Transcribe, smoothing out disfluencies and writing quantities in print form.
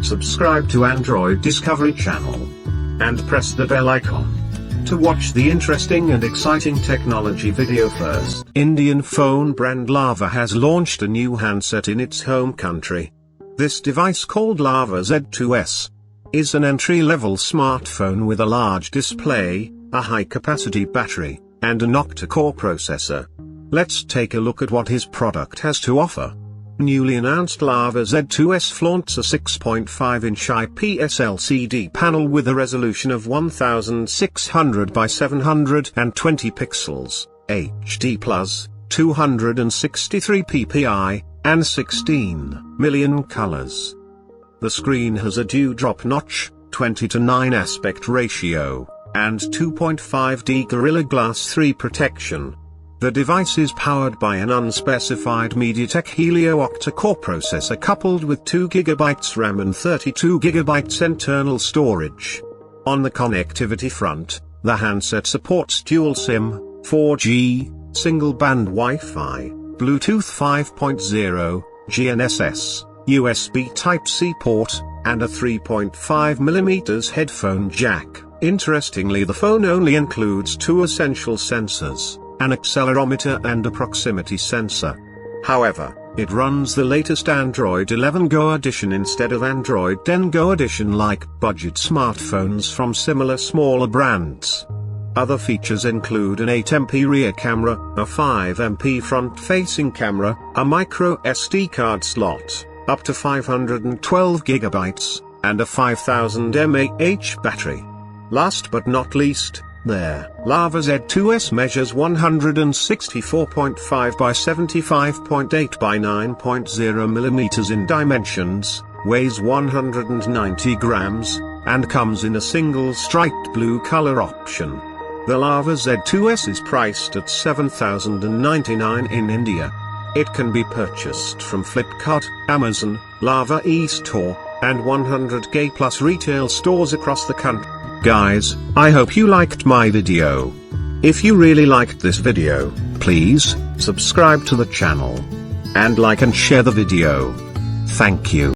subscribe to Android Discovery Channel, and press the bell icon to watch the interesting and exciting technology video first. Indian phone brand Lava has launched a new handset in its home country. This device, called Lava Z2s, is an entry-level smartphone with a large display, a high-capacity battery, and an octa-core processor. Let's take a look at what his product has to offer. Newly announced Lava Z2s flaunts a 6.5-inch IPS LCD panel with a resolution of 1600 by 720 pixels, HD+, 263 ppi, and 16 million colors. The screen has a dewdrop notch, 20:9 aspect ratio, and 2.5D Gorilla Glass 3 protection. The device is powered by an unspecified MediaTek Helio octa-core processor coupled with 2GB RAM and 32GB internal storage. On the connectivity front, the handset supports dual SIM, 4G, single-band Wi-Fi, Bluetooth 5.0, GNSS, USB Type-C port, and a 3.5mm headphone jack. Interestingly, the phone only includes two essential sensors: an accelerometer and a proximity sensor. However, it runs the latest Android 11 Go edition instead of Android 10 Go edition like budget smartphones from similar smaller brands. Other features include an 8MP rear camera, a 5MP front-facing camera, a micro SD card slot, up to 512GB, and a 5000 mAh battery. Last but not least, their Lava Z2s measures 164.5 by 75.8 by 9.0 mm in dimensions, weighs 190 grams, and comes in a single striped blue color option. The Lava Z2s is priced at 7,099 in India. It can be purchased from Flipkart, Amazon, Lava eStore, and 100k plus retail stores across the country. Guys, I hope you liked my video. If you really liked this video, please subscribe to the channel and like and share the video. Thank you.